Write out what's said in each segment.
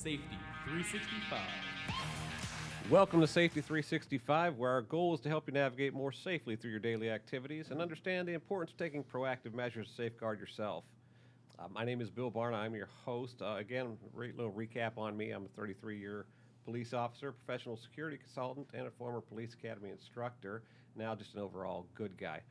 Safety 365. Welcome to Safety 365, where our goal is to help you navigate more safely through your daily activities and understand the importance of taking proactive measures to safeguard yourself. My name is Bill Barna. I'm your host. Again, a little recap on me. I'm a 33-year police officer, professional security consultant, and a former police academy instructor. Now just an overall good guy.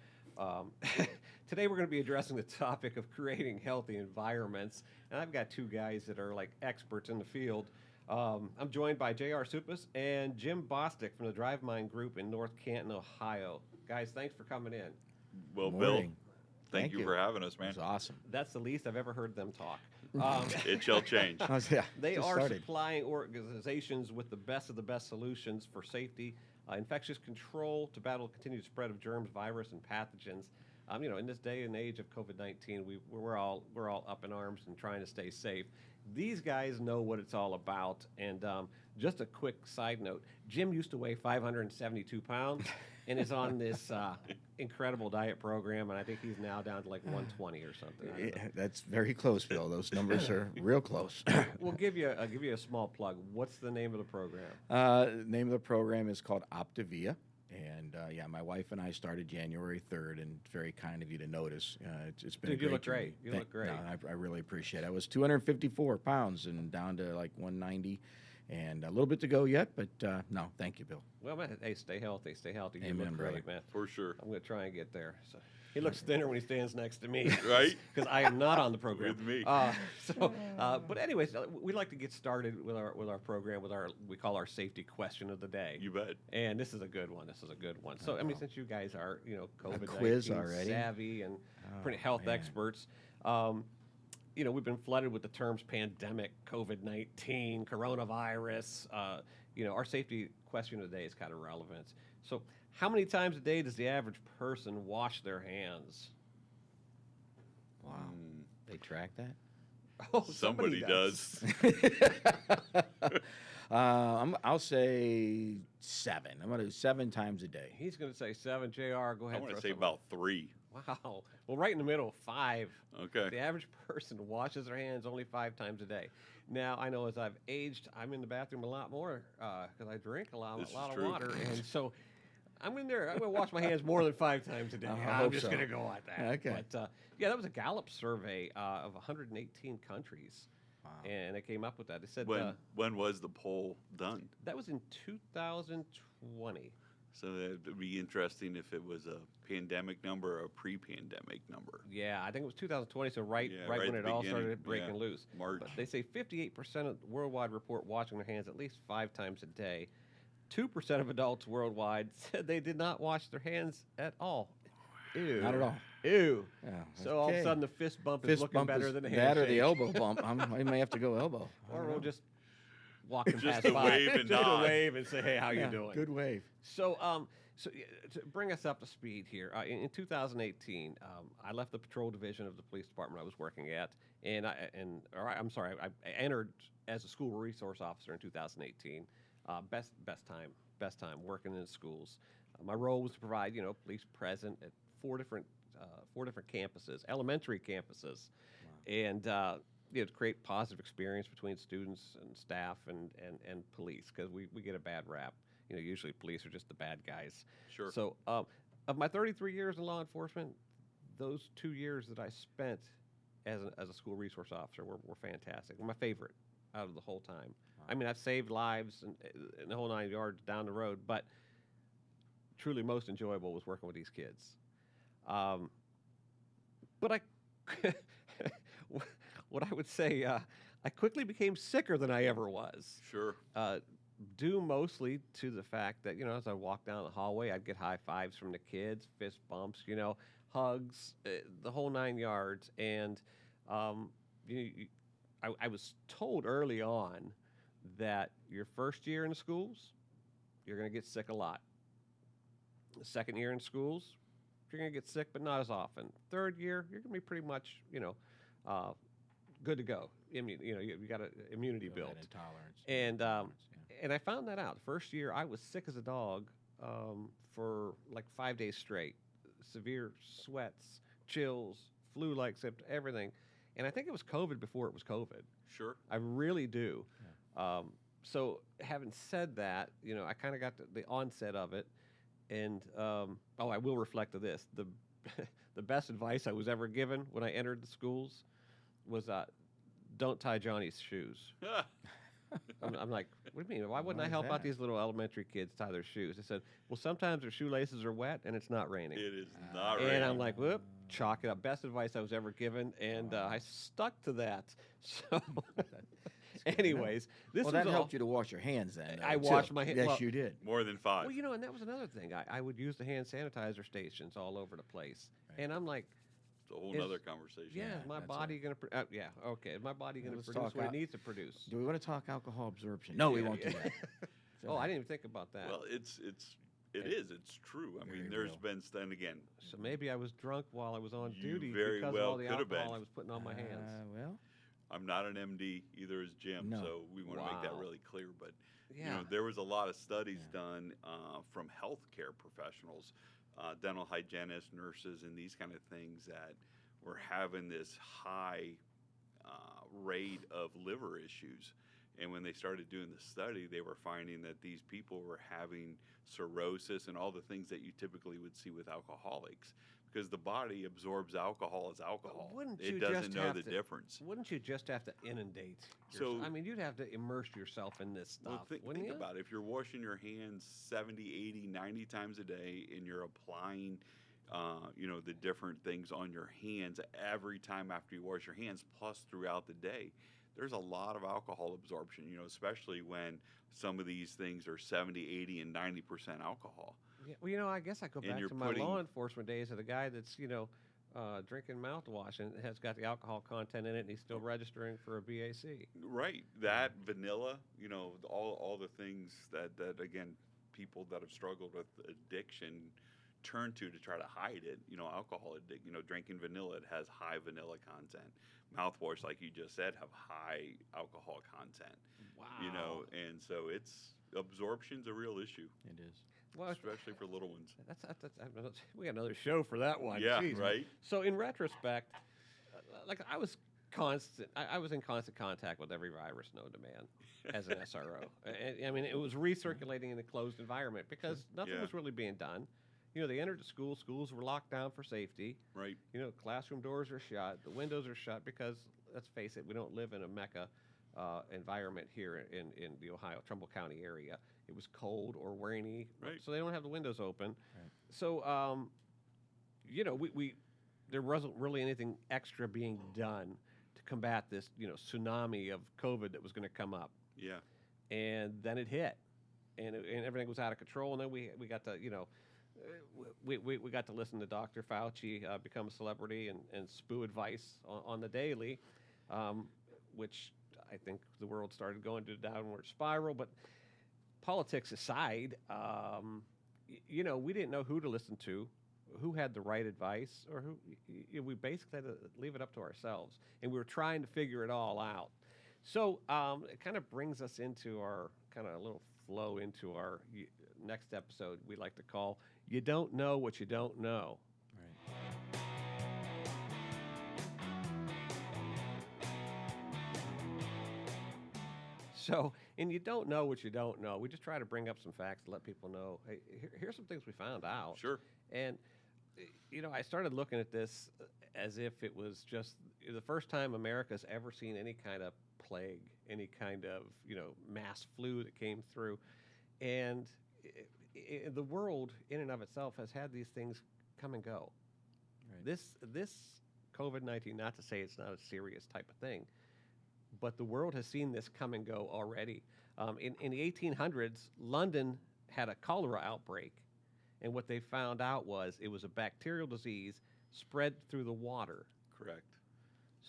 Today we're going to be addressing the topic of creating healthy environments, and I've got two guys that are like experts in the field. I'm joined by J.R. Suppes and Jim Bostic from the DriveMind group in North Canton, Ohio. Guys, thanks for coming in. Well, Bill, thank you for having us, man. That's awesome. That's the least I've ever heard them talk. It shall change. They are supplying organizations with the best of the best solutions for safety, infectious control, to battle the continued spread of germs, virus, and pathogens. In this day and age of COVID-19, we're all up in arms and trying to stay safe. These guys know what it's all about. And just a quick side note: Jim used to weigh 572 pounds and is on this incredible diet program, and I think he's now down to like 120 or something. Yeah, that's very close, Bill. Those numbers are real close. We'll give you a small plug. What's the name of the program? The name of the program is called Optavia. And, my wife and I started January 3rd, and it's very kind of you to notice. It's been Dude, a you great look journey. great. You look great. No, I really appreciate it. I was 254 pounds and down to like 190, and a little bit to go yet, but no, thank you, Bill. Well, man, hey, stay healthy. Stay healthy. You Amen, look great, brother. man. For sure. I'm going to try and get there. So he looks thinner when he stands next to me. Right? Because I am not on the program. With me. But anyways, we like to get started with our program with we call our safety question of the day. You bet. And this is a good one. So, since you guys are, quiz COVID-19 already? savvy and pretty health man. experts, we've been flooded with the terms pandemic, COVID-19, coronavirus. Our safety question of the day is kind of relevant. So how many times a day does the average person wash their hands? Wow. They track that? Oh, Somebody does. I'll say 7. I'm going to do 7 times a day. He's going to say 7. JR, go ahead. I'm going to throw say some- about 3. Wow. Well, right in the middle, 5. Okay. The average person washes their hands only 5 times a day. Now, I know as I've aged, I'm in the bathroom a lot more because I drink a lot This is of true. water. And so I'm in there. I'm going to wash my hands more than 5 times a day. I I'm hope just so. going to go at that. Okay. But, that was a Gallup survey of 118 countries. Wow. And they came up with that. They said When was the poll done? that was in 2020. So it'd be interesting if it was a pandemic number or a pre-pandemic number. Yeah, I think it was 2020, so right right when at it the all beginning, started breaking yeah, loose. March. But they say 58% of worldwide report washing their hands at least 5 times a day. 2% of adults worldwide said they did not wash their hands at all. Ew. Not at all. Ew. Yeah, So all of a okay. sudden the fist bump is Fist looking bump better is than the that or handshake. the elbow bump. I may have to go elbow. Or we'll just walk them Just past a by. wave and Just nod. a wave and say, hey, how you doing? Good wave. So, to bring us up to speed here, in 2018, I left the patrol division of the police department I was working at, and I entered as a school resource officer in 2018. Best time working in schools. My role was to provide, police present at 4 different campuses, elementary campuses, and to create positive experience between students and staff and police, because we get a bad rap. Usually police are just the bad guys. Sure. So, of my 33 years in law enforcement, those 2 years that I spent as a school resource officer were fantastic. They're my favorite out of the whole time. Wow. I've saved lives and the whole 9 yards down the road, but truly most enjoyable was working with these kids. But what I would say, I quickly became sicker than I ever was. Sure. Due mostly to the fact that, as I walked down the hallway, I'd get high fives from the kids, fist bumps, hugs, the whole 9 yards. And I was told early on that your first year in the schools, you're going to get sick a lot. The second year in schools, you're going to get sick, but not as often. Third year, you're going to be pretty much, good to go. You got an immunity built. Intolerance. And I found that out. First year, I was sick as a dog for like 5 days straight. Severe sweats, chills, flu-like symptoms, everything. And I think it was COVID before it was COVID. Sure. I really do. So having said that, I kind of got the onset of it, and I will reflect to this: the the best advice I was ever given when I entered the schools was don't tie Johnny's shoes. I'm like, what do you mean? Why wouldn't Why I is help out that? these little elementary kids tie their shoes? They said, well, sometimes their shoelaces are wet and it's not raining. It is not And right. I'm like, whoop, chalk it up. Best advice I was ever given, and I stuck to that. So, anyways, this Well, was that all, helped you to wash your hands then. I too. washed my hands. Yes, Well, you did. More than 5. Well, and that was another thing. I would use the hand sanitizer stations all over the place, and I'm like, It's a whole is- nother conversation. yeah, is my that's body gonna? Yeah, okay. Is my body gonna Let's produce talk what it out- needs to produce? Do we want to talk alcohol absorption? No, we Yeah, won't do yeah. that. Oh, I didn't even think about that. Well, it is. It's true. I Very mean, there's real. been, and again, So maybe I was drunk while I was on You duty very because well of all the could have alcohol been. I was putting on my hands. Well, I'm not an MD, either is Jim, No. so we want to make that Wow. really clear. But Yeah. there was a lot of studies Yeah. done from healthcare professionals, dental hygienists, nurses, and these kind of things that were having this high rate of liver issues. And when they started doing the study, they were finding that these people were having cirrhosis and all the things that you typically would see with alcoholics, because the body absorbs alcohol as alcohol. wouldn't It you doesn't just know have the to- difference. Wouldn't you just have to inundate? So- I mean, you'd have to immerse yourself in this stuff. Well, wouldn't think you? about it. If you're washing your hands 70, 80, 90 times a day and you're applying, the different things on your hands every time after you wash your hands, plus throughout the day, there's a lot of alcohol absorption, especially when some of these things are 70, 80, and 90% alcohol. Yeah, well, I guess I go And back you're to my putting- law enforcement days of the guy that's, drinking mouthwash and has got the alcohol content in it, and he's still registering for a BAC. Right. That vanilla, all the things that again, people that have struggled with addiction turn to try to hide it. Alcohol addict, drinking vanilla, it has high vanilla content. Mouthwash, like you just said, have high alcohol content. Wow. And so absorption's a real issue, it is. Well, especially for little ones. we got another show for that one. Yeah, Jeez. right. So in retrospect, I was I was in constant contact with every virus known to man as an SRO. I mean, it was recirculating in a closed environment because nothing Yeah. was really being done. They entered the school. Schools were locked down for safety. Right. Classroom doors are shut. The windows are shut because, let's face it, we don't live in a mecca environment here in the Ohio, Trumbull County area. It was cold or rainy, Right. so they don't have the windows open. Right. So, we there wasn't really anything extra being done to combat this, tsunami of COVID that was going to come up. Yeah. And then it hit, and everything was out of control. And then we got to, we got to listen to Dr. Fauci become a celebrity and spew advice on the daily, which I think the world started going to a downward spiral. But politics aside, we didn't know who to listen to, who had the right advice, or who. We basically had to leave it up to ourselves, and we were trying to figure it all out. So it kind of brings us into our kind of a little flow into our next episode we like to call "You Don't Know What You Don't Know." Right. So, and you don't know what you don't know. We just try to bring up some facts to let people know, hey, here's some things we found out. Sure. And, I started looking at this as if it was just the first time America's ever seen any kind of plague, any kind of, mass flu that came through. And the world in and of itself has had these things come and go. Right. This COVID-19, not to say it's not a serious type of thing, but the world has seen this come and go already. In the 1800s, London had a cholera outbreak, and what they found out was it was a bacterial disease spread through the water. Correct.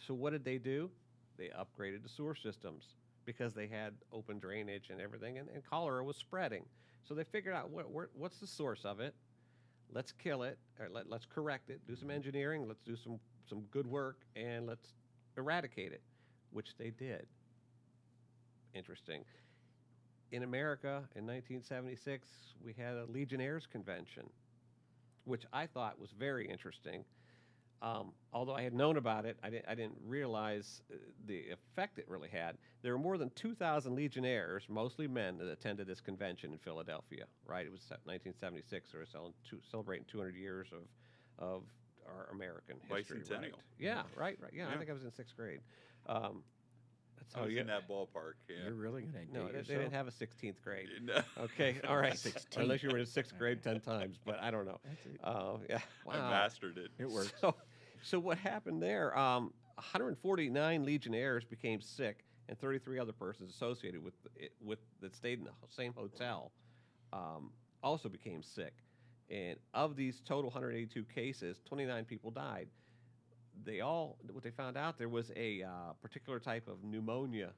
So what did they do? They upgraded the sewer systems because they had open drainage and everything, and cholera was spreading. So they figured out what's the source of it. Let's kill it, or let's correct it, do some engineering, let's do some good work, and let's eradicate it, which they did. Interesting. In America, in 1976, we had a Legionnaires' Convention, which I thought was very interesting. although I had known about it, I didn't realize the effect it really had. There were more than 2,000 Legionnaires, mostly men, that attended this convention in Philadelphia. Right, it was 1976. They were celebrating 200 years of our American history. Right? Bicentennial. Yeah, right. Yeah, I Yeah. think I was in 6th grade. That's I was in that ballpark. Yeah. You're really going to date No, they yourself? didn't have a 16th grade. No. Okay, all right. 16. Unless you were in 6th grade 10 times, but I don't know. That's it. Yeah, I wow. mastered it. It works. So what happened there? 149 Legionnaires became sick, and 33 other persons associated with that stayed in the same hotel also became sick. And of these total 182 cases, 29 people died. What they found out, there was a particular type of pneumonia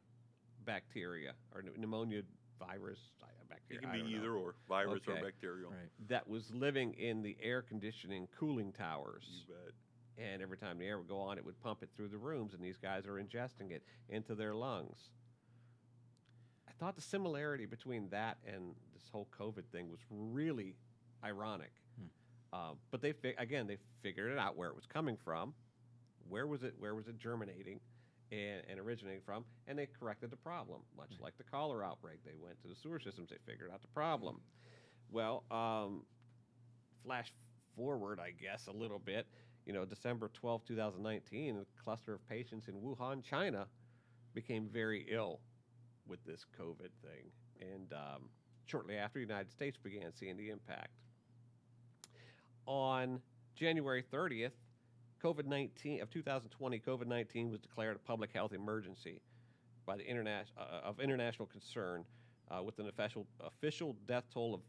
bacteria or pneumonia virus It bacteria. can I be don't know, either or, virus or Okay. bacterial. Right. that was living in the air conditioning cooling towers. You bet. And every time the air would go on, it would pump it through the rooms, and these guys are ingesting it into their lungs. I thought the similarity between that and this whole COVID thing was really ironic. But they figured it out where it was coming from, where was it germinating and originating from, and they corrected the problem. Much like the cholera outbreak, they went to the sewer systems, they figured out the problem. Well, flash forward, I guess, a little bit. December 12, 2019, a cluster of patients in Wuhan, China, became very ill with this COVID thing. And shortly after, the United States began seeing the impact. On January 30th, COVID-19 of 2020, COVID-19 was declared a public health emergency by the international concern, with an official death toll of,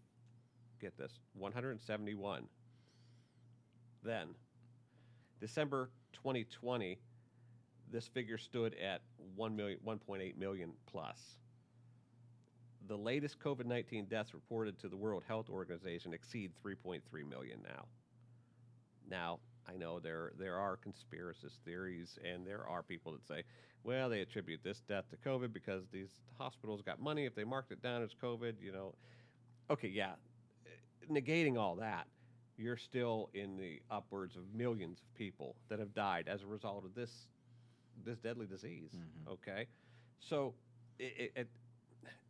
get this, 171. Then, December 2020, this figure stood at 1.8 million plus. The latest COVID-19 deaths reported to the World Health Organization exceed 3.3 million now. Now, I know there are conspiracy theories, and there are people that say, well, they attribute this death to COVID because these hospitals got money if they marked it down as COVID, Okay, yeah, negating all that, you're still in the upwards of millions of people that have died as a result of this deadly disease. Mhm. Okay, so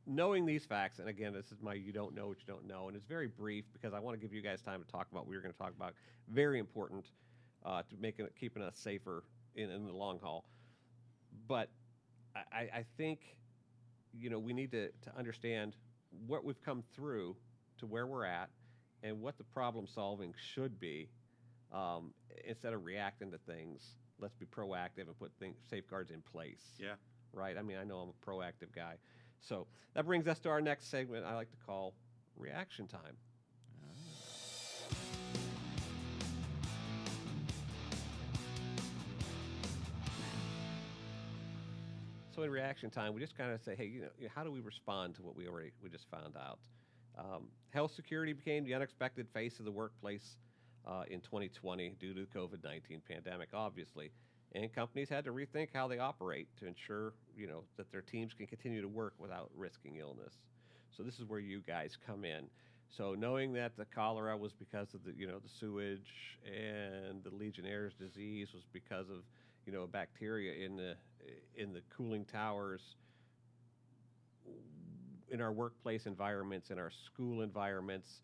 knowing these facts, and again, this is my you don't know what you don't know, and it's very brief because I want to give you guys time to talk about what we're going to talk about. Very important to keeping us safer in the long haul. But I think we need to understand what we've come through to where we're at and what the problem solving should be. Instead of reacting to things, let's be proactive and put safeguards in place. Yeah. Right? I mean, I know I'm a proactive guy. So that brings us to our next segment I like to call reaction time. So in reaction time, we just kind of say, hey, how do we respond to what we just found out? Health security became the unexpected face of the workplace in 2020 due to the COVID-19 pandemic, obviously. And companies had to rethink how they operate to ensure, that their teams can continue to work without risking illness. So this is where you guys come in. So knowing that the cholera was because of the sewage, and the Legionnaire's disease was because of, a bacteria in the cooling towers, in our workplace environments, in our school environments,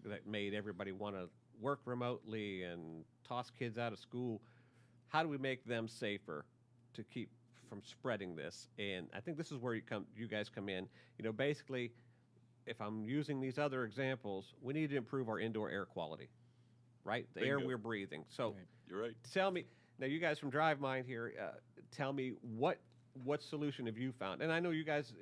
that made everybody want to work remotely and toss kids out of school. How do we make them safer to keep from spreading this? And I think this is where you guys come in. Basically, if I'm using these other examples, we need to improve our indoor air quality, right? The air Bingo. we're breathing. So Right. You're right. tell me, now you guys from DriveMind here, tell me what solution have you found? And I know you guys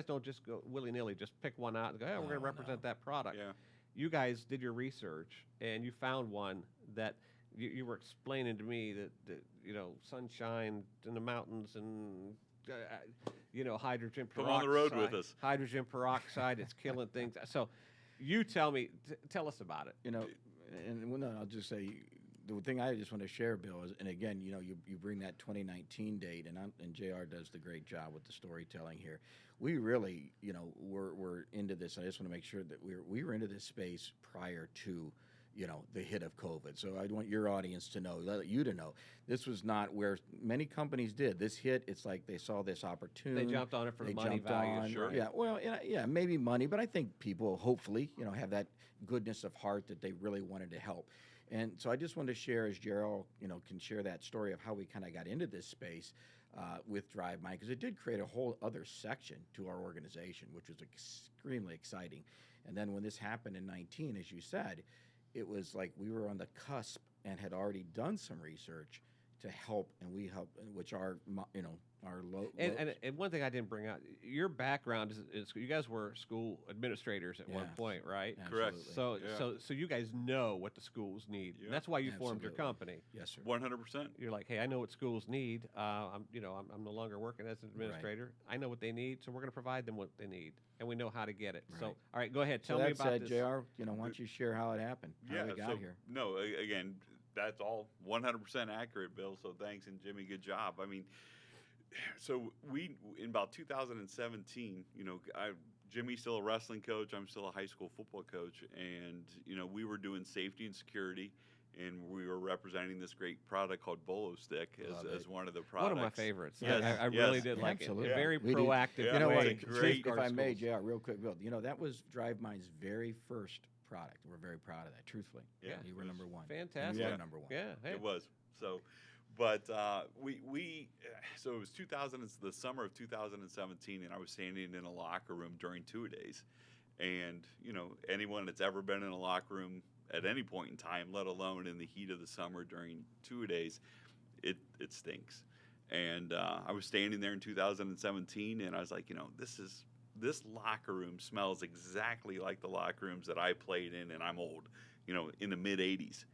don't just go willy-nilly, just pick one out and go, we're going to No, represent no. that product. Yeah. You guys did your research, and you found one that you were explaining to me that sunshine in the mountains and hydrogen peroxide. Come on the road with us. Hydrogen peroxide, it's killing things. So you tell me, tell us about it. I'll just say the thing I just want to share, Bill, is, and again, you bring that 2019 date, and JR does the great job with the storytelling here. We really, we're into this. I just want to make sure that we were into this space prior to the hit of COVID. So I want your audience to know, let you to know, this was not where many companies did. This hit, it's like they saw this opportunity. They jumped on it for the They money jumped value. on, Sure. Yeah, well, yeah, maybe money, but I think people hopefully, have that goodness of heart that they really wanted to help. And so I just wanted to share, as Gerald, can share that story of how we kind of got into this space with DriveMind, because it did create a whole other section to our organization, which was extremely exciting. And then when this happened in 19, as you said, it was like we were on the cusp and had already done some research to help, and we helped, which our And one thing I didn't bring out, your background is you guys were school administrators at one Yes. point, right? Correct. Absolutely. So you guys know what the schools need. Yeah. That's why you formed your Absolutely. company. Yes, sir. 100%. You're like, hey, I know what schools need. I'm no longer working as an administrator. I know what they need, so we're going to provide them what they need, and we know how to get it. So, Right. all right, go ahead. So Tell me that about said, this. JR, why don't you share how it happened, how we got so, here? No, again, that's all 100% accurate, Bill. So thanks, and Jimmy, good job. I mean, so we in about 2017, Jimmy's still a wrestling coach. I'm still a high school football coach, and we were doing safety and security, and we were representing this great product called Bolo Stick as one of the products. One of my favorites. Yes, I really yes. did like Absolutely. it. A very We did. proactive Yeah. You know way what? It's a to great- safeguard If I may, schools. JR, real quick, Bill, that was DriveMind's very first product. We're very proud of that, truthfully. Yeah, You were it was number one. fantastic. You were Yeah. number one. Yeah, hey. It was. So, but so it was the summer of 2017, and I was standing in a locker room during two-a-days, and anyone that's ever been in a locker room at any point in time, let alone in the heat of the summer during two-a-days, it stinks. And I was standing there in 2017, and I was like, this locker room smells exactly like the locker rooms that I played in, and I'm old, in the mid '80s.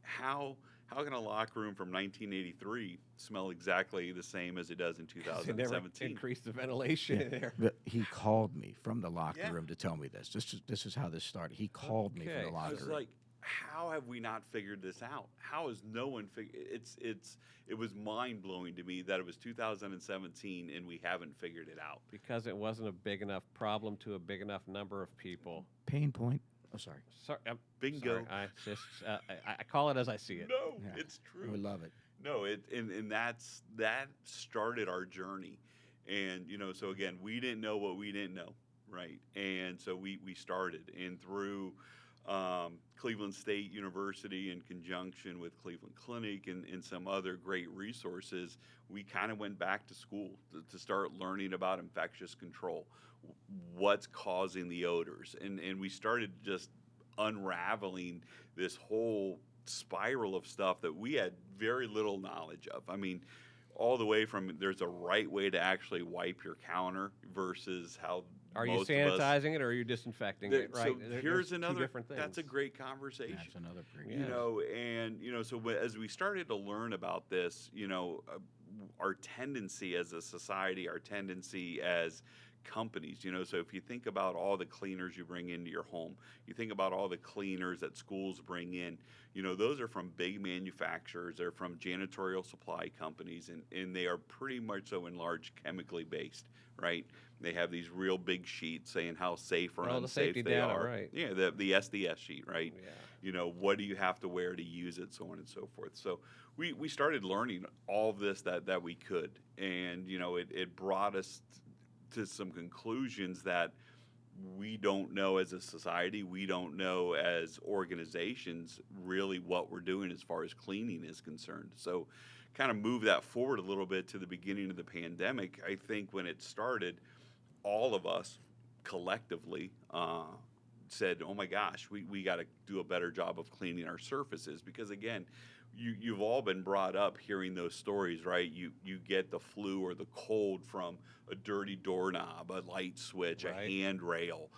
How can a locker room from 1983 smell exactly the same as it does in They never 2017? increased the ventilation in there. But he called me from the locker Yeah. room to tell me this. This is how this started. He called me from Okay. the I locker was room. like, how have we not figured this out? How has no one figured? It was mind blowing to me that it was 2017 and we haven't figured it out. Because it wasn't a big enough problem to a big enough number of people. Pain point. Oh, sorry. Sorry, Bingo. sorry, I call it as I see it. No, Yeah. it's true. We love it. No, and that started our journey, and so again, we didn't know what we didn't know, right? And so we started, and through Cleveland State University, in conjunction with Cleveland Clinic and some other great resources, we kind of went back to school to start learning about infectious control, what's causing the odors, and we started just unraveling this whole spiral of stuff that we had very little knowledge of. I mean, all the way from there's a right way to actually wipe your counter versus how Are you most of us- sanitizing it or are you disinfecting it? Right. So There's here's two another. different things. That's a great conversation. That's another pretty. Yeah. So as we started to learn about this, our tendency as a society, our tendency as companies, so if you think about all the cleaners you bring into your home, you think about all the cleaners that schools bring in, those are from big manufacturers, they're from janitorial supply companies, and they are pretty much so in large chemically based, right? They have these real big sheets saying how safe or All the unsafe safety they data, are. right. Yeah, the SDS sheet, right? Yeah. What do you have to wear to use it, so on and so forth. So we started learning all of this that we could, and it brought us to some conclusions that we don't know as a society, we don't know as organizations really what we're doing as far as cleaning is concerned. So kind of move that forward a little bit to the beginning of the pandemic. I think when it started, all of us collectively said, oh my gosh, we got to do a better job of cleaning our surfaces, because again, you've all been brought up hearing those stories, right? You get the flu or the cold from a dirty doorknob, a light switch, Right. a handrail,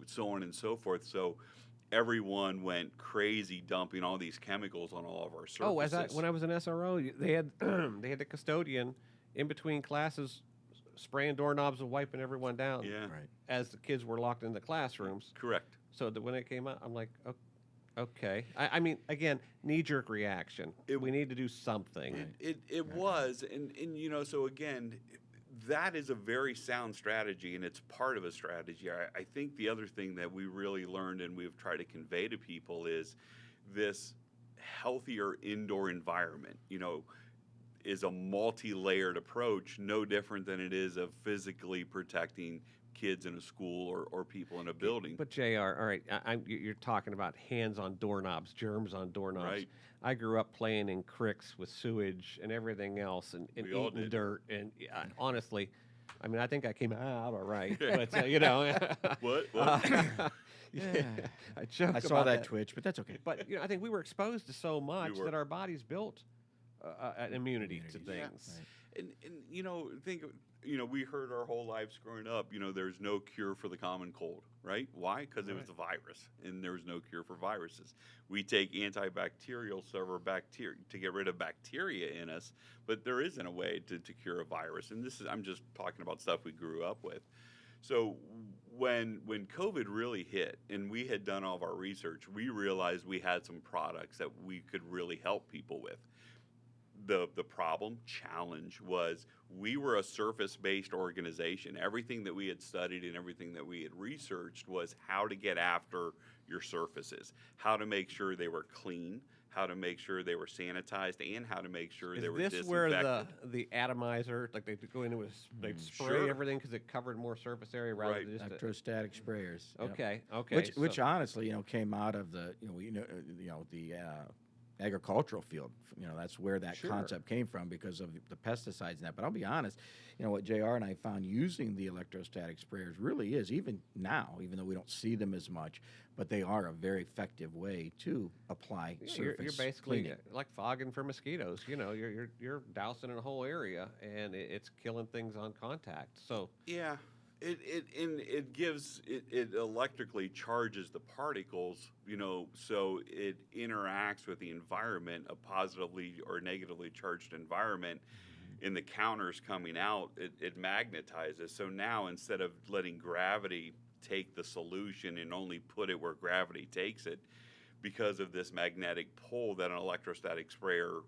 so on and so forth. So everyone went crazy dumping all these chemicals on all of our surfaces. Oh, when I was in SRO, they had they had the custodian in between classes spraying doorknobs and wiping everyone down Yeah, Right. as the kids were locked in the classrooms. correct. So that when it came out, I'm like, okay. I mean, again, knee-jerk reaction. We need to do something. It was, and so again, that is a very sound strategy, and it's part of a strategy. I think the other thing that we really learned and we've tried to convey to people is this healthier indoor environment, is a multi-layered approach, no different than it is of physically protecting kids in a school or people in a building. But JR, all right, you're talking about hands on doorknobs, germs on doorknobs. Right. I grew up playing in cricks with sewage and everything else, and We all eating did. dirt. And honestly, I mean, I think I came out all right. But What? yeah, I joke I saw about that Twitch, but that's okay. But I think we were exposed to so much were. that our bodies built an immunity to Yeah. things. And think we heard our whole lives growing up, there's no cure for the common cold, right? Why? Because it was a virus, and there was no cure for viruses. We take antibacterial to get rid of bacteria in us, but there isn't a way to cure a virus. And I'm just talking about stuff we grew up with. So when COVID really hit and we had done all of our research, we realized we had some products that we could really help people with. The challenge was we were a surface-based organization. Everything that we had studied and everything that we had researched was how to get after your surfaces, how to make sure they were clean, how to make sure they were sanitized, and how to make sure they were Is this disinfected. where the atomizer, like they'd go into they'd spray Sure. everything because it covered more surface area rather Right. than just Electrostatic sprayers. Yep. Okay. Which honestly, came out of the the agricultural field. That's where that Sure. concept came from because of the pesticides and that. But I'll be honest, what JR and I found using the electrostatic sprayers really is, even now, even though we don't see them as much, but they are a very effective way to apply surface you're basically cleaning. like fogging for mosquitoes. You're dousing in a whole area and it's killing things on contact. So Yeah, it gives it electrically charges the particles, so it interacts with the environment, a positively or negatively charged environment. In the counters coming out, it magnetizes. So now instead of letting gravity take the solution and only put it where gravity takes it, because of this magnetic pull that an electrostatic sprayer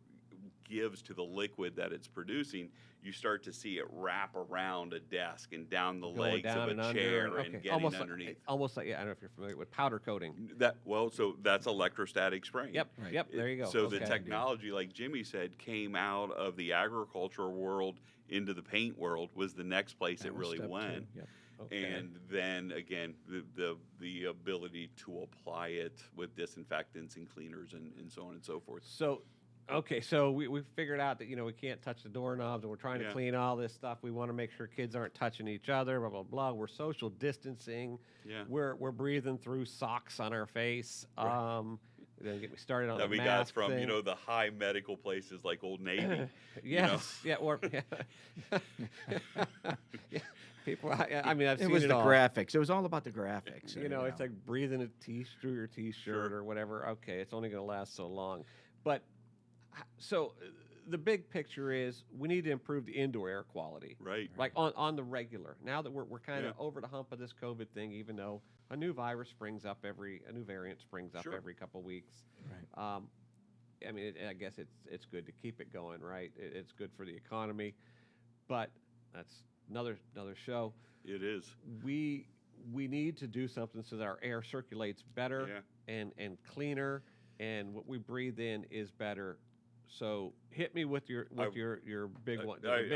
gives to the liquid that it's producing, you start to see it wrap around a desk and down the going legs down of and a under, chair and, and getting almost underneath. almost like I don't know if you're familiar with powder coating. So that's electrostatic spraying. Yep. Right. Yep. There you go. So the Okay. technology, like Jimmy said, came out of the agricultural world into the paint world, was the next place That it was really step two. went. Yep. Okay. And then again, the ability to apply it with disinfectants and cleaners and so on and so forth. So, okay, so we figured out that we can't touch the doorknobs, and we're trying to Yeah. clean all this stuff. We want to make sure kids aren't touching each other. Blah blah blah. We're social distancing. Yeah. We're breathing through socks on our face. Then get me started on That the we got mask from thing. the high medical places like Old Navy. Yes. Yeah. Or yeah. People. I mean, I've It seen was it the all. graphics. It was all about the graphics. It's like breathing through your T-shirt Sure. or whatever. Okay, it's only going to last so long. But so the big picture is we need to improve the indoor air quality, Right. like on the regular. Now that we're kind of Yeah. over the hump of this COVID thing, even though a new variant springs up every Sure. couple weeks. Right. I mean, I guess it's good to keep it going, right? It's good for the economy, but that's another show. It is. We need to do something so that our air circulates better and cleaner, and what we breathe in is better. So hit me with your big one, your big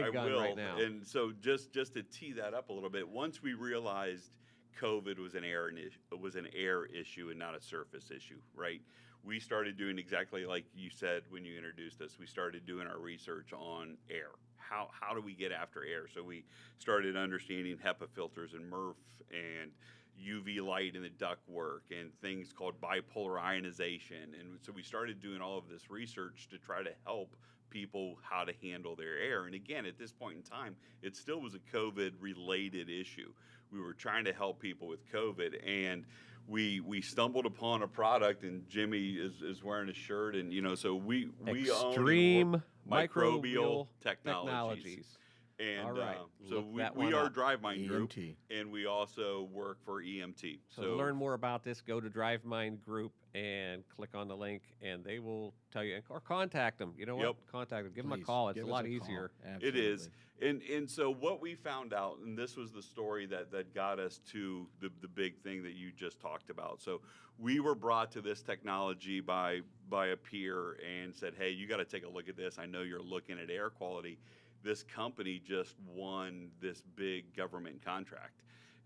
I gun will. right now. And so just to tee that up a little bit, once we realized COVID was an air issue and not a surface issue, right? We started doing exactly like you said when you introduced us. We started doing our research on air. How do we get after air? So we started understanding HEPA filters and MERF and UV light in the ductwork and things called bipolar ionization. And so we started doing all of this research to try to help people how to handle their air. And again, at this point in time, it still was a COVID-related issue. We were trying to help people with COVID, and we stumbled upon a product, and Jimmy is wearing a shirt, and so we own Extreme microbial microbial technologies. And All right. so Look that we one are up. DriveMind Group, EMT. and we also work for EMT. So to learn more about this, go to DriveMind Group and click on the link, and they will tell you, or contact them. You know what? Yep. Contact them. Give them a Please, call. It's give a us lot call. easier. It is. Absolutely. And so what we found out, and this was the story that got us to the big thing that you just talked about. So we were brought to this technology by a peer and said, hey, you got to take a look at this. I know you're looking at air quality. This company just won this big government contract.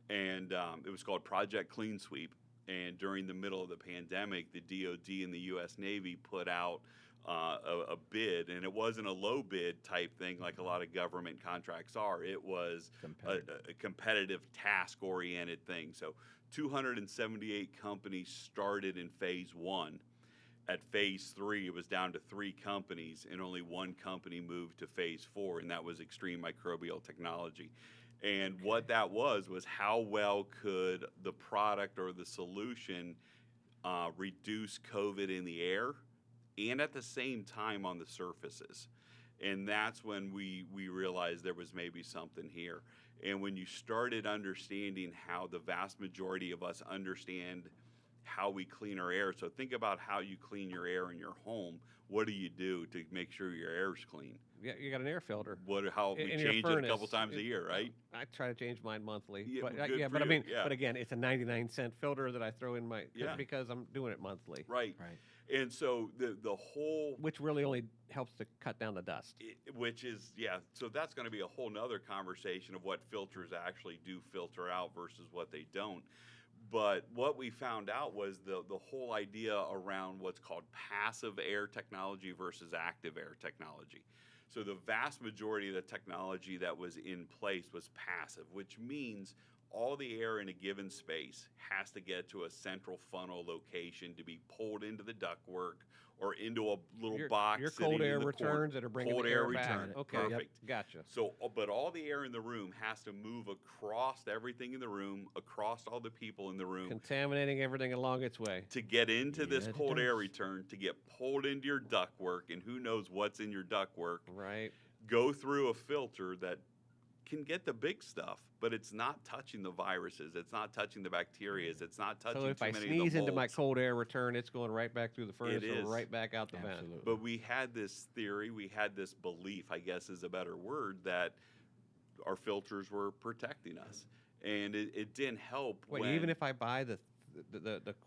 And it was called Project Clean Sweep. And during the middle of the pandemic, the DoD and the U.S. Navy put out a bid, and it wasn't a low bid type thing like a lot of government contracts are. It was a competitive task-oriented thing. So 278 companies started in phase 1. At phase 3, it was down to 3 companies, and only 1 company moved to phase 4, and that was extreme microbial technology. And what that was how well could the product or the solution reduce COVID in the air and at the same time on the surfaces. And that's when we realized there was maybe something here. And when you started understanding how the vast majority of us understand how we clean our air. So think about how you clean your air in your home. What do you do to make sure your air's clean? Yeah, you got an air filter. How we In your change it a couple furnace. times a year, right? I try to change mine monthly. Yeah, but well, good for but I you, mean, yeah. but again, it's a 99-cent filter that I throw in my Yeah. because I'm doing it monthly, Right. And so the whole, which really only helps to cut down the dust. which is, so that's going to be a whole nother conversation of what filters actually do filter out versus what they don't. But what we found out was the whole idea around what's called passive air technology versus active air technology. So the vast majority of the technology that was in place was passive, which means all the air in a given space has to get to a central funnel location to be pulled into the ductwork or into a little box. Your sitting cold in air the corner. returns that are bringing Cold the air air back. return. Okay, Perfect. Gotcha. So, but all the air in the room has to move across everything in the room, across all the people in the room, Contaminating everything along its way. to get into this Yeah, it cold air does. return, to get pulled into your ductwork, and who knows what's in your ductwork, Right. go through a filter that can get the big stuff, but it's not touching the viruses, it's not touching the bacteria, it's not touching So if too I many sneeze of the into my molds. cold air return, it's going right back through the furnace It or is. right back out the vent. Absolutely. But we had this theory, we had this belief, I guess is a better word, that our filters were protecting us. And it didn't help Wait, when, even if I buy the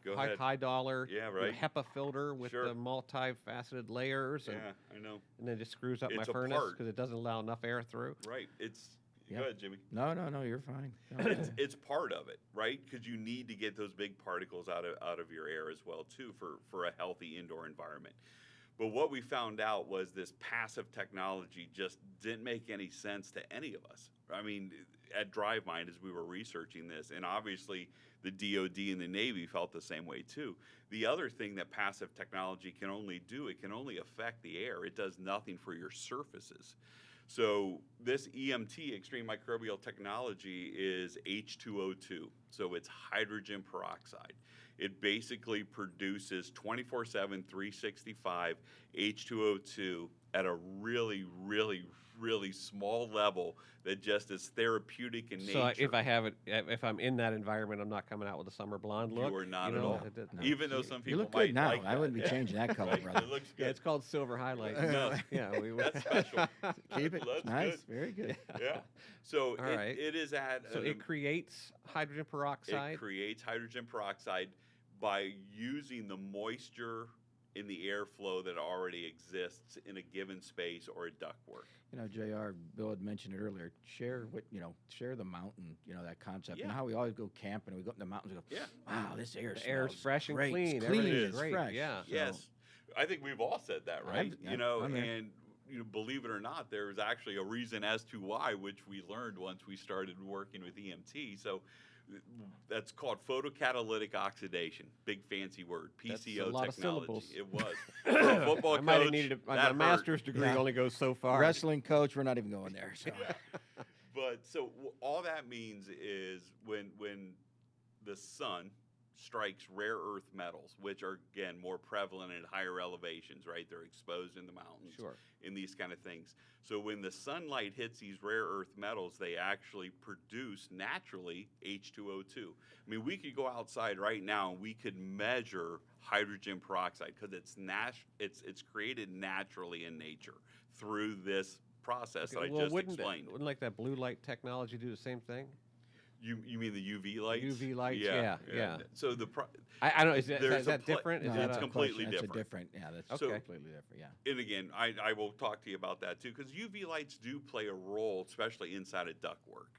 Go high, ahead. high dollar Yeah, right. HEPA filter with Sure. the multifaceted layers, and, yeah, I know. and then it just screws up my It's a furnace part. because it doesn't allow enough air through. Right. It's Yep. go ahead, Jimmy. No, you're fine. Go ahead. It's part of it, right? Because you need to get those big particles out of your air as well too for a healthy indoor environment. But what we found out was this passive technology just didn't make any sense to any of us. I mean, at DriveMind, as we were researching this, and obviously the DoD and the Navy felt the same way too. The other thing that passive technology can only do, it can only affect the air. It does nothing for your surfaces. So this EMT, extreme microbial technology, is H2O2. So it's hydrogen peroxide. It basically produces 24/7, 365 H2O2 at a really, really, really small level that just is therapeutic in nature. So if I'm in that environment, I'm not coming out with a summer blonde look. You are not you at know? all. No. Even though some You people look might good now. like I that. wouldn't be changing that color, Right? brother. It looks Yeah, good. it's called silver highlight. No. Yeah, That's special. Keep it. That's Nice. good. Very good. Yeah. So All right. it is at So an it creates hydrogen peroxide. It creates hydrogen peroxide by using the moisture in the airflow that already exists in a given space or a ductwork. You know, JR, Bill had mentioned it earlier. Share the mountain, that concept. You know Yeah. how we always go camping and we go up in the mountains and go, Yeah. wow, this air The air's smells fresh and great. clean. It's clean. Everything's It's great. fresh. Yeah. So, Yes. I think we've all said that, right? I'm there. And believe it or not, there's actually a reason as to why, which we learned once we started working with EMT. So that's called photocatalytic oxidation. Big fancy word. That's a PCO lot of technology. syllables. It was. For a football I might have coach, needed that my hurt. master's degree Yeah. only goes so far. Wrestling coach, we're not even going there. So. But so all that means is when the sun strikes rare earth metals, which are, again, more prevalent at higher elevations, right? They're exposed in the mountains, Sure. in these kind of things. So when the sunlight hits these rare earth metals, they actually produce naturally H2O2. I mean, we could go outside right now and we could measure hydrogen peroxide because it's created naturally in nature through this process that I just explained. Wouldn't like that blue light technology do the same thing? You mean the UV lights? UV lights, yeah. So I don't. Is there's that a pla- different? No, Is that it's a completely That's different. a different. Yeah, that's Okay. completely different. Yeah. And again, I will talk to you about that too, because UV lights do play a role, especially inside of ductwork.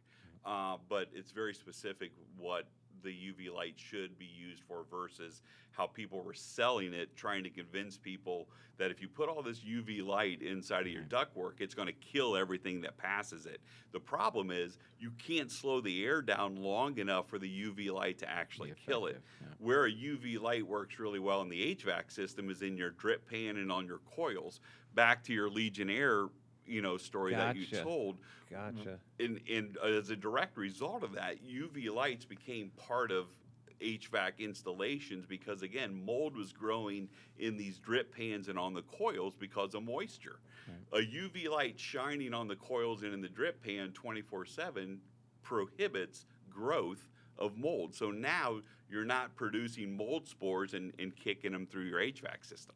But it's very specific what the UV light should be used for versus how people were selling it, trying to convince people that if you put all this UV light inside of your ductwork, it's going to kill everything that passes it. The problem is you can't slow the air down long enough for the UV light to actually kill it. Yeah. Where a UV light works really well in the HVAC system is in your drip pan and on your coils. Back to your Legionnaire, story that you Gotcha. told. Gotcha. And as a direct result of that, UV lights became part of HVAC installations because, again, mold was growing in these drip pans and on the coils because of moisture. Right. A UV light shining on the coils and in the drip pan 24/7 prohibits growth of mold. So now you're not producing mold spores and kicking them through your HVAC system.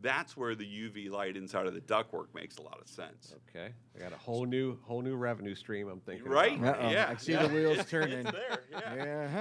That's where the UV light inside of the ductwork makes a lot of sense. Okay, I got a whole new revenue stream. I'm thinking. Right? about. Uh-oh. Yeah. I see the wheels turning. It's there. Yeah.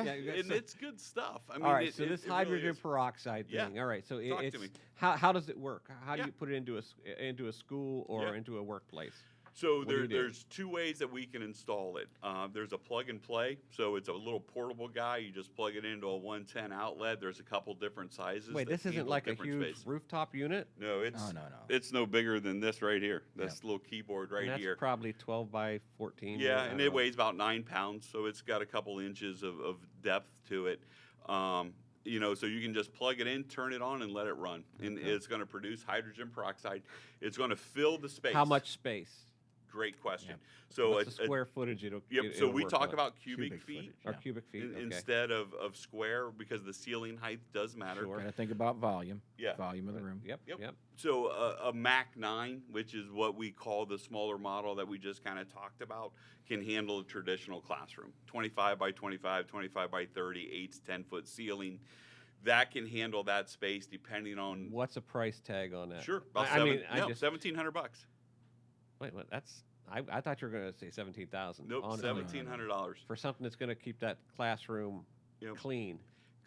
Yeah. Yeah, And so- it's good stuff. I mean, all right, so this it really hydrogen is. peroxide thing. Yeah. All right, so Talk to it's me. how does it work? How do Yeah. you put it into a school or Yeah. into a workplace? So What do you do? there's two ways that we can install it. There's a plug and play. So it's a little portable guy. You just plug it into a 110 outlet. There's a couple different sizes. Wait, that this isn't handle like a different huge space. rooftop unit? No, it's Oh, no. it's no bigger than this right here. This little keyboard right And that's here. probably 12 by 14. Yeah, I and don't it know. weighs about 9 pounds, so it's got a couple inches of depth to it. So you can just plug it in, turn it on, and let it run. And it's going to produce hydrogen peroxide. It's going to fill the space. How much space? Great question. So What's the square footage it'll Yep. So it'll we work talk with? about cubic Cubic feet footage. Or Yeah. cubic feet. Okay. instead of square because the ceiling height does matter. Sure. Got to think about volume. Yeah. Volume of the room. Yep. Yep. Yep. So a Mac 9, which is what we call the smaller model that we just kind of talked about, can handle a traditional classroom. 25 by 25, 25 by 30, 8 to 10-foot ceiling. That can handle that space depending on. What's a price tag on that? Sure. I mean, I just $1,700. wait. That's I thought you were going to say 17,000. Nope, Honestly. $1,700. For something that's going to keep that classroom Yep. clean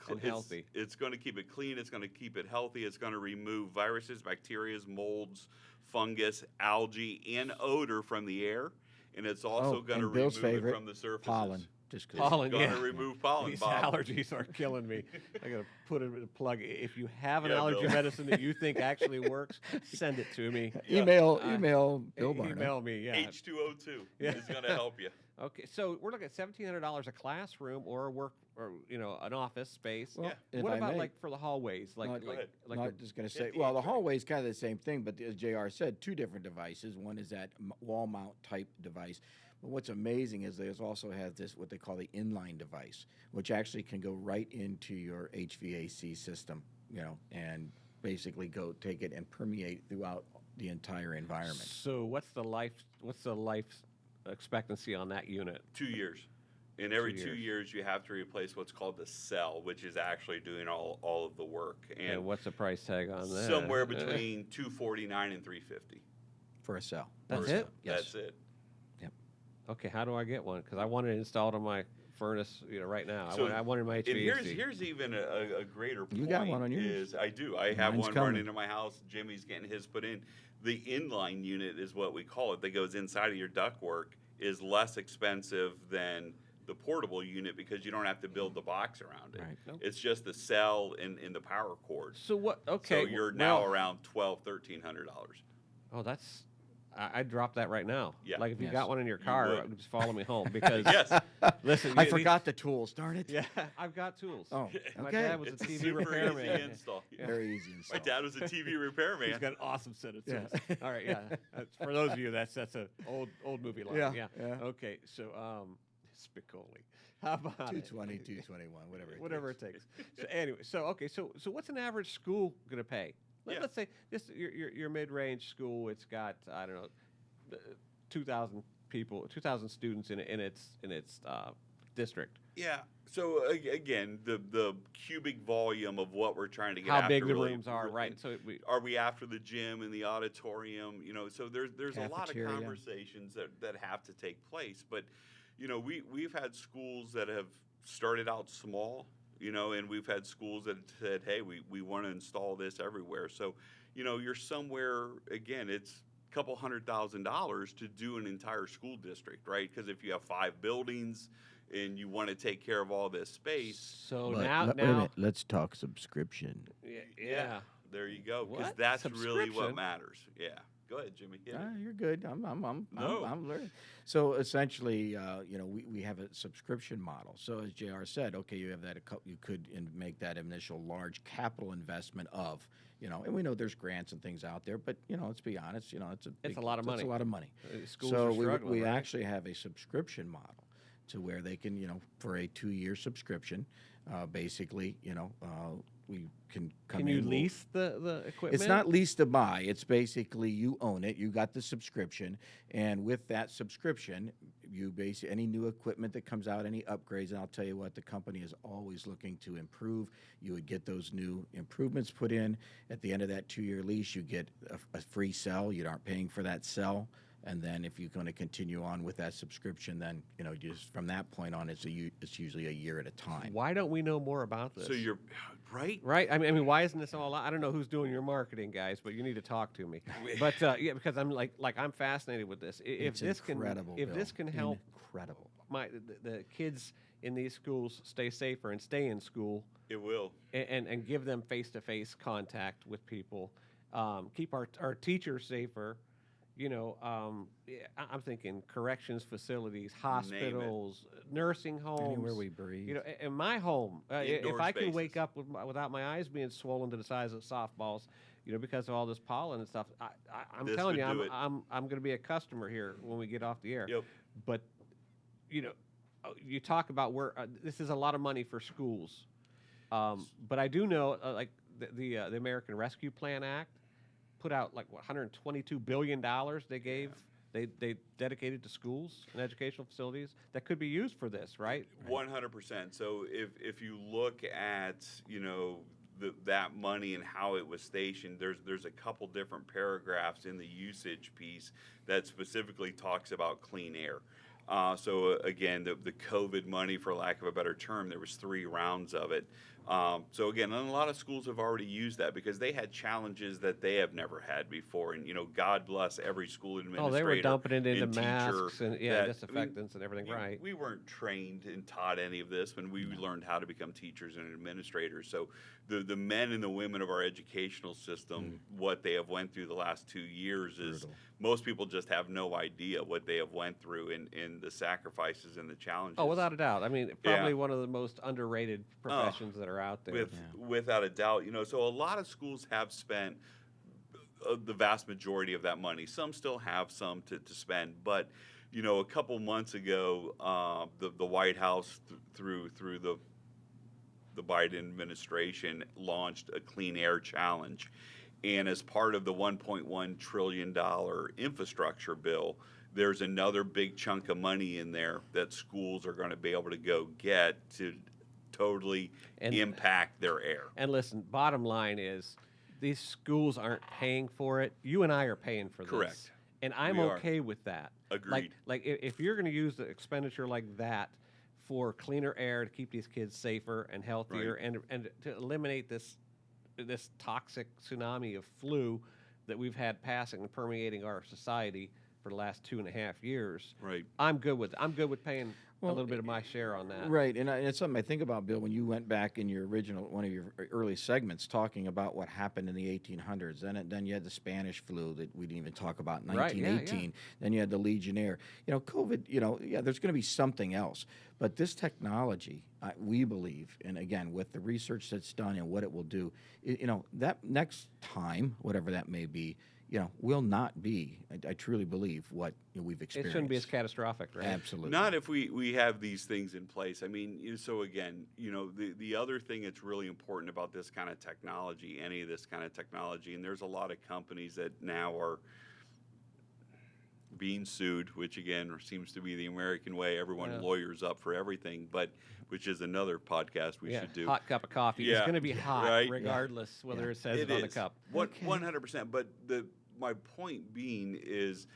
and It's- healthy. It's going to keep it clean. It's going to keep it healthy. It's going to remove viruses, bacteria, molds, fungus, algae, and odor from the air. And it's also going to and Bill's remove favorite, it from the surfaces. pollen. Just 'cause- Pollen, Going yeah. to remove pollen, These Bob. allergies are killing me. I got to put it in a plug. If you have an Yeah, allergy Bill. medicine that you think actually works, send it to me. Yeah. Email Uh, Bill Barna. Email me. Yeah. H2O2 Yeah. is going to help you. Okay, so we're looking at $1,700 a classroom or a work or an office space. Well, Yeah. if What I about may- like for the hallways? Like No, Go like ahead. like no, a- I'm just going to say, the well, the HVAC. hallway is kind of the same thing, but as JR said, two different devices. One is that wall mount type device. But what's amazing is there's also has this, what they call the inline device, which actually can go right into your HVAC system, and basically go take it and permeate throughout the entire environment. So what's the life expectancy on that unit? 2 years. And every 2 2 years, you have to replace what's called the cell, which is actually doing all of the work. And what's the price tag on that? somewhere between $249 and $350. For a cell. That's per it? cell. Yes. That's it. Okay, how do I get one? Because I want it installed on my furnace, right now. So- I wanted my And HVAC. here's even a greater point. You got one on yours? Is I do. I have Mine's one coming. running in my house. Jimmy's getting his put in. The inline unit is what we call it. That goes inside of your ductwork is less expensive than the portable unit because you don't have to build the box around it. Right. Nope. It's just the cell and the power cord. So what? Okay. So you're now well- around $1,300. Oh, that's. I'd drop that right now. Yeah. Like if you Yes. got one in your You car, would. just follow me home because. Yes. Listen, I forgot the tools, darn it. Yeah, I've got tools. Oh, My okay. dad was It's a TV super repairman. easy install. Very easy. My install. dad was a TV repairman. He's got an awesome set of Yeah. tools. All right, yeah. For those of you, that's an old movie line. Yeah, Yeah. yeah. Okay, so Spicoli. How about it? 220, 221, whatever. Whatever it takes. So anyway, so what's an average school going to pay? Yeah. Let's say this your mid-range school. It's got, I don't know, 2,000 people, 2,000 students in its district. Yeah. So again, the cubic volume of what we're trying to get How after big the really- rooms are, right? So are we after the gym and the auditorium? So there's a lot of Cafeteria. conversations that have to take place. But we've had schools that have started out small, and we've had schools that said, hey, we want to install this everywhere. So you're somewhere, again, it's a couple $100,000 to do an entire school district, right? Because if you have 5 buildings and you want to take care of all this space, so But now wait a minute, let's talk subscription. yeah. there you go. Because What? that's really what Subscription? matters. Yeah. Go ahead, Jimmy. Hit it. You're good. No. I'm learning. So essentially, we have a subscription model. So as JR said, okay, you have that. You could make that initial large capital investment of, and we know there's grants and things out there, but let's be honest, it's a lot of money. It's a lot of money. Schools So are we struggling. we right? actually have a subscription model to where they can, for a 2-year subscription, basically, we can come Can in. you we'll- lease the equipment? It's not lease to buy. It's basically you own it. You got the subscription, and with that subscription, you basically any new equipment that comes out, any upgrades, and I'll tell you what, the company is always looking to improve. You would get those new improvements put in. At the end of that 2-year lease, you get a free cell. You aren't paying for that cell. And then if you're going to continue on with that subscription, then just from that point on, it's usually a year at a time. Why don't we know more about this? So you're right. Right. I mean, why isn't this all? I don't know who's doing your marketing, guys, but you need to talk to me. But yeah, because I'm I'm fascinated with this. If It's this incredible, can, if this Bill. can help Incredible. the kids in these schools stay safer and stay in school, It will. and give them face-to-face contact with people, keep our teachers safer. I'm thinking corrections facilities, hospitals, nursing homes. Anywhere we breathe. In my home, Indoor if I can wake spaces. up without my eyes being swollen to the size of softballs, because of all this pollen and stuff, I'm This telling you, would do it. I'm going to be a customer here when we get off the air. Yep. But, you talk about where this is a lot of money for schools, but I do know, like the American Rescue Plan Act put out like what, $122 billion they dedicated to schools and educational facilities that could be used for this, right? 100%. So if you look at that money and how it was stationed, there's a couple different paragraphs in the usage piece that specifically talks about clean air. So again, the COVID money, for lack of a better term, there was 3 rounds of it. So again, and a lot of schools have already used that because they had challenges that they have never had before. And God bless every school administrator. Oh, they were dumping it into and teacher masks and that- disinfectants and everything, right? We weren't trained and taught any of this when we learned how to become teachers and administrators. So the men and the women of our educational system, what they have went through the last 2 years is Brutal. most people just have no idea what they have went through and the sacrifices and the challenges. Oh, without a doubt. I mean, probably one of the most underrated professions that are out there. Without a doubt, so a lot of schools have spent the vast majority of that money. Some still have some to spend, but a couple months ago, the White House through the Biden administration launched a clean air challenge, and as part of the $1.1 trillion infrastructure bill, there's another big chunk of money in there that schools are going to be able to go get to totally impact their air. And listen, bottom line is these schools aren't paying for it. You and I are paying for this. Correct. And I'm We are. okay with that. Agreed. Like if you're going to use the expenditure like that for cleaner air to keep these kids safer and healthier and to eliminate this toxic tsunami of flu that we've had passing and permeating our society for the last 2.5 years. Right. I'm good with paying a little bit of my share on that. Right, and it's something I think about, Bill, when you went back in your one of your early segments talking about what happened in the 1800s. Then you had the Spanish flu that we didn't even talk about in Right, yeah, 1918. Then you had the Legionnaire. COVID, there's going to be something else. But this technology, we believe, and again, with the research that's done and what it will do, that next time, whatever that may be, will not be, I truly believe, what we've It experienced. shouldn't be as catastrophic, right? Absolutely. Not if we have these things in place. I mean, so again, the other thing that's really important about this kind of technology, any of this kind of technology, and there's a lot of companies that now are being sued, which again seems to be the American way. Everyone lawyers up for everything, but which is another podcast we should do. Hot cup of coffee. Yeah. It's going to be hot Right. regardless whether it says it on the cup. 100%. But my point being is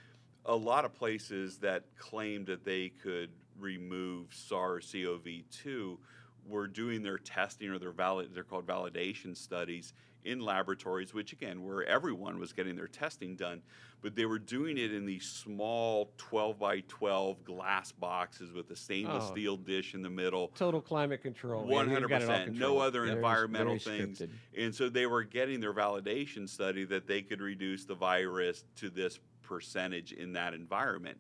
a lot of places that claimed that they could remove SARS-CoV-2 were doing their testing or they're called validation studies in laboratories, which again, where everyone was getting their testing done, but they were doing it in these small 12 by 12 glass boxes with a stainless steel dish in the middle. Total climate control. 100%. No other Very environmental things. scripted. And so they were getting their validation study that they could reduce the virus to this percentage in that environment.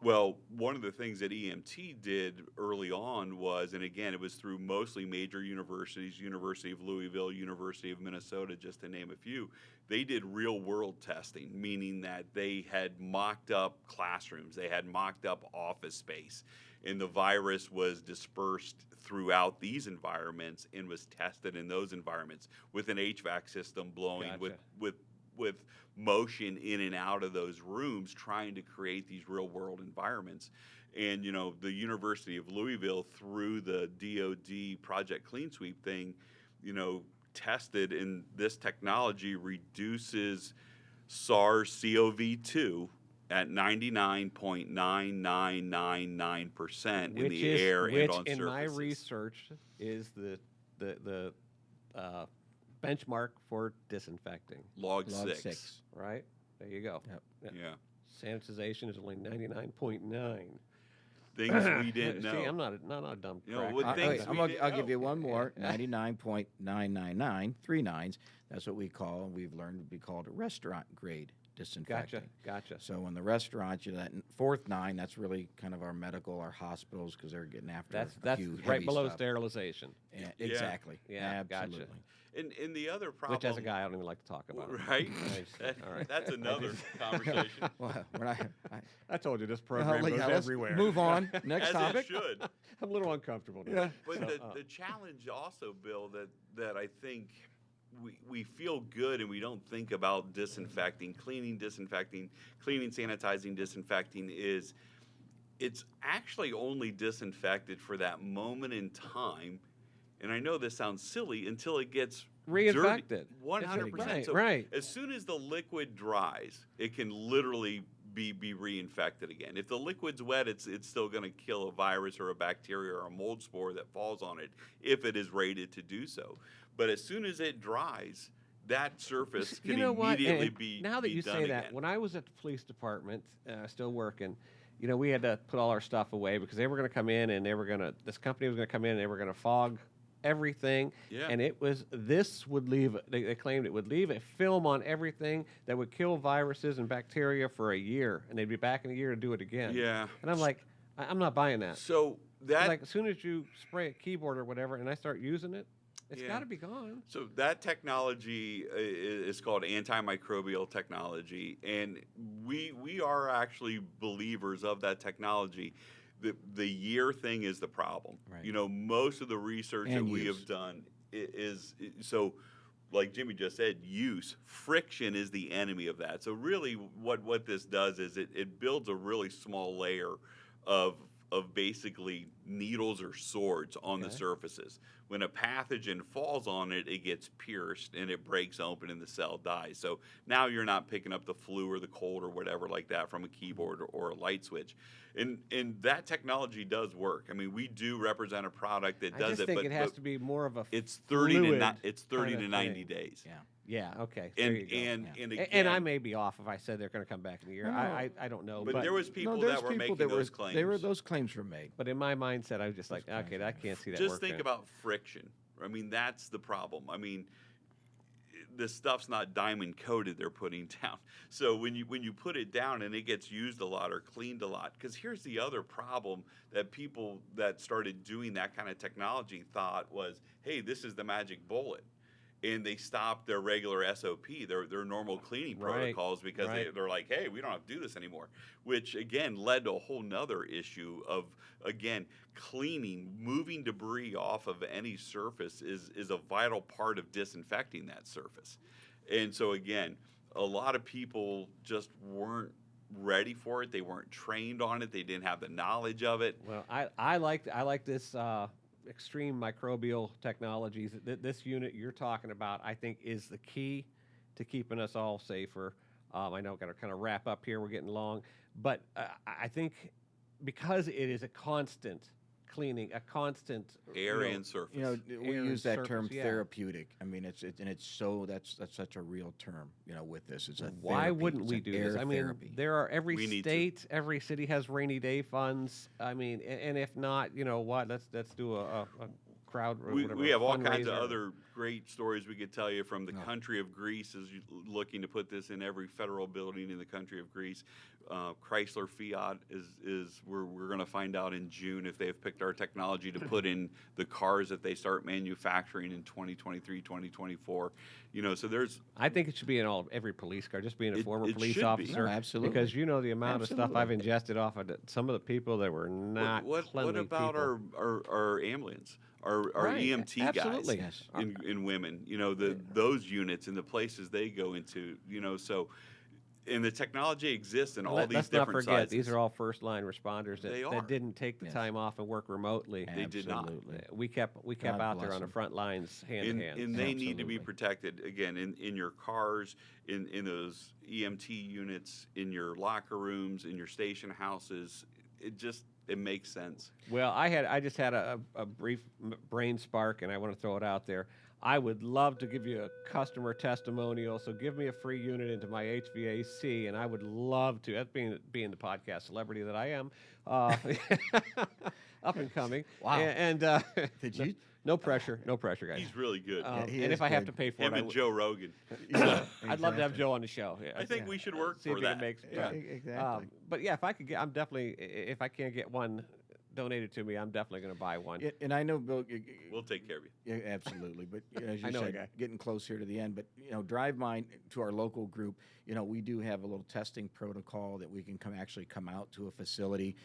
Well, one of the things that EMT did early on was, and again, it was through mostly major universities, University of Louisville, University of Minnesota, just to name a few, they did real world testing, meaning that they had mocked up classrooms, they had mocked up office space, and the virus was dispersed throughout these environments and was tested in those environments with an HVAC system blowing, with motion in and out of those rooms, trying to create these real world environments. And the University of Louisville, through the DoD Project Clean Sweep thing, tested, and this technology reduces SARS-CoV-2 at 99.9999% in the air and on surfaces. Which in my research is the benchmark for disinfecting. Log Log 6. Right? There you go. Yep. Yeah. Sanitization is only 99.9. Things we didn't know. See, I'm not a dumb crack. what things we didn't I'll know. give you one more. 99.999, 3 nines. That's what we've learned to be called restaurant grade disinfecting. Gotcha. So in the restaurants, that fourth 9, that's really kind of our medical, our hospitals, because they're getting after That's a few right heavy below stuff. sterilization. Yeah, exactly. Yeah, gotcha. Absolutely. And the other problem, Which, as a guy, I don't even like to talk about. right? All right. That's another conversation. Well, we're not, I told you this well, program goes let's everywhere. move on. Next As topic. it should. I'm a little uncomfortable now. Yeah. But the challenge also, Bill, that I think we feel good and we don't think about disinfecting, cleaning, sanitizing, disinfecting is it's actually only disinfected for that moment in time. And I know this sounds silly until it gets Reinfected. 100%. So Right. as soon as the liquid dries, it can literally be reinfected again. If the liquid's wet, it's still going to kill a virus or a bacteria or a mold spore that falls on it if it is rated to do so. But as soon as it dries, that surface can immediately be now that you done say again. that, when I was at the police department, still working, we had to put all our stuff away because they were going to come in and this company was going to come in and they were going to fog everything. Yeah. And they claimed it would leave a film on everything that would kill viruses and bacteria for a year, and they'd be back in a year to do it again. Yeah. And I'm like, I'm not buying that. So that Like, as soon as you spray a keyboard or whatever and I start using it, it's Yeah. got to be gone. So that technology is called antimicrobial technology, and we are actually believers of that technology. The year thing is the problem. Right. Most of the research And that we use. have done is so. Like Jimmy just said, friction is the enemy of that. So really, what this does is it builds a really small layer of basically needles or swords on the surfaces. When a pathogen falls on it, it gets pierced and it breaks open and the cell dies. So now you're not picking up the flu or the cold or whatever like that from a keyboard or a light switch. And that technology does work. I mean, we do represent a product that I does just it, think but it has to be more of a it's 30 fluid to 90 thing. days. Yeah. Yeah, okay. There And you go. and again, And I may be off if I said they're going to come back in a year. No. I don't know. but there was people there's that were people making that those claims. those claims were made. But in my mindset, I was just like, claims okay, I can't see that Just working. think about friction. I mean, that's the problem. I mean, the stuff's not diamond coated they're putting down. So when you put it down and it gets used a lot or cleaned a lot, because here's the other problem that people that started doing that kind of technology thought was, hey, this is the magic bullet. and they stopped their regular SOP, their normal cleaning Right, protocols, because right. they're like, hey, we don't have to do this anymore, which again led to a whole nother issue of, again, cleaning, moving debris off of any surface is a vital part of disinfecting that surface. And so again, a lot of people just weren't ready for it. They weren't trained on it. They didn't have the knowledge of it. Well, I like this extreme microbial technologies. This unit you're talking about, I think, is the key to keeping us all safer. I know I've got to kind of wrap up here. We're getting long, but I think because it is a constant cleaning, a constant Air and surface. You know, we Air and use that surface, term yeah. therapeutic. I mean, it's so that's such a real term. You know, with this, it's a Why therapy. wouldn't It's we an do this? air I mean, therapy. there are every We need to. state, every city has rainy day funds. I mean, and if not, you know what? Let's do a crowd. Or whatever, We have all kinds of fundraiser. other great stories we could tell you from the Oh. country of Greece is looking to put this in every federal building in the country of Greece. Chrysler Fiat is we're going to find out in June if they've picked our technology to put in the cars that they start manufacturing in 2023, 2024. You know, so there's I think it should be in every police car. Just being a former it police should be. officer, No, absolutely. because you know the amount of stuff I've Absolutely. ingested off of some of the people that were not what cleanly about people. our ambulance, our Right, EMT absolutely. guys Yes. in women? You know, those units and the places they go into. You know, so. And the technology exists in all these Let's not different forget, sizes. these are all first line responders They are. that didn't take the Yes. time off and work remotely. They did not. Absolutely. We kept God out there bless on the them. front lines, hand and, in hand. and they need to be Absolutely. protected again in your cars, in those EMT units, in your locker rooms, in your station houses. It makes sense. Well, I just had a brief brain spark, and I want to throw it out there. I would love to give you a customer testimonial, so give me a free unit into my HVAC, and I would love to. That's being the podcast celebrity that I am, up and coming. Wow. And Did you? No pressure, guys. He's really good. he And is if I have good. to pay for Him it, and Joe Rogan. Yeah, I'd love to have exactly. Joe on the show. Yeah, I think we should work see if for he can that. make. Yeah, exactly. But yeah, if I could get, I'm definitely. If I can't get one donated to me, I'm definitely going to buy one. Yeah, and I know, Bill. We'll take care of you. Yeah, absolutely. But you know, as you I know a said, guy. getting close here to the end. But you know, DriveMind, to our local group, you know, we do have a little testing protocol that we can come out to a facility.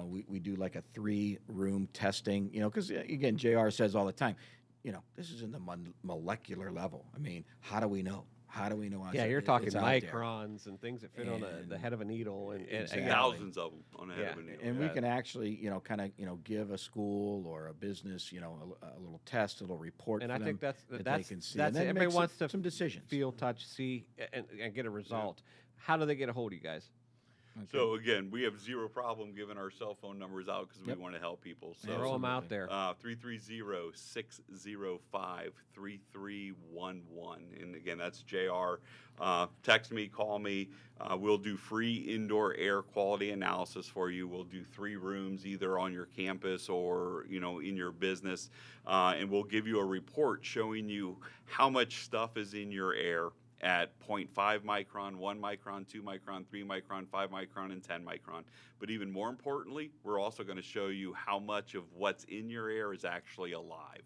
We do like a 3-room testing. You know, because again, JR says all the time, you know, this is in the molecular level. I mean, how do we know? How do we know? Yeah, you're talking it's out there? microns and things that fit on the head of a needle, and Exactly. yeah, Thousands of them on the head Yeah. of a needle. And we Yeah. can actually, you know, kind of, you know, give a school or a business, you know, a little test, a little report. And for I them think that's that that's they can see. that's and it. then Everybody make wants to some decisions. feel, touch, see, and get a result. How do they get a hold of you guys? Okay. So again, we have zero problem giving our cell phone numbers out because Yep. we want to help people. So Throw them out Absolutely. there. 330-605-3311. And again, that's JR. Text me, call me. We'll do free indoor air quality analysis for you. We'll do 3 rooms either on your campus or, you know, in your business. And we'll give you a report showing you how much stuff is in your air at 0.5 micron, 1 micron, 2 micron, 3 micron, 5 micron, and 10 micron. But even more importantly, we're also going to show you how much of what's in your air is actually alive.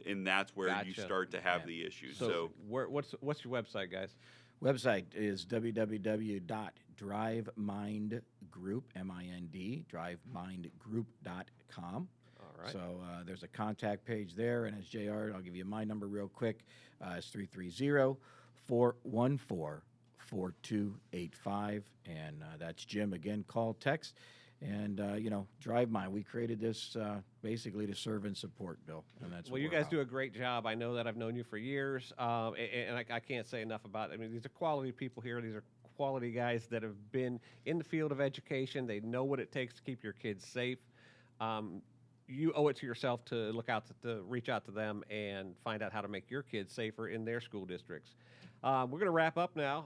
And that's where you Gotcha. start to have Yeah. the issues. So, what's your website, guys? Website is www.drivemindgroup, M-I-N-D, drivemindgroup.com. All right. So there's a contact page there. And as JR, I'll give you my number real quick. It's 330-414-4285. And that's Jim again. Call, text. And, you know, DriveMind, we created this basically to serve and support, Bill. And that's Well, what you we're guys about. do a great job. I know that. I've known you for years, and I can't say enough about it. I mean, these are quality people here. These are quality guys that have been in the field of education. They know what it takes to keep your kids safe. You owe it to yourself to reach out to them and find out how to make your kids safer in their school districts. We're going to wrap up now.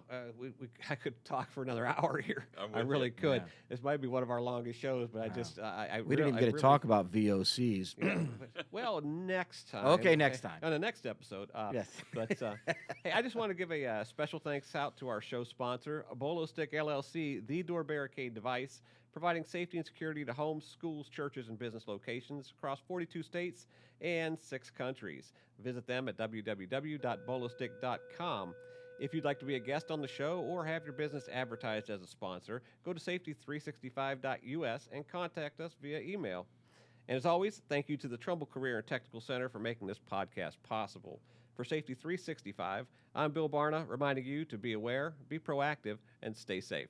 I could talk for another hour here. I'm I with really you. could. Yeah. This might be one of our longest shows, but I Wow. just We didn't even get to talk about VOCs. Yeah, well, next time. Okay, next time. On the next episode. Yes. But hey, I just want to give a special thanks out to our show sponsor, Bostic LLC, the door barricade device, providing safety and security to homes, schools, churches, and business locations across 42 states and 6 countries. Visit them at www.bolostic.com. If you'd like to be a guest on the show or have your business advertised as a sponsor, go to safety365.us and contact us via email. And as always, thank you to the Trumbull Career and Technical Center for making this podcast possible. For Safety 365, I'm Bill Barna, reminding you to be aware, be proactive, and stay safe.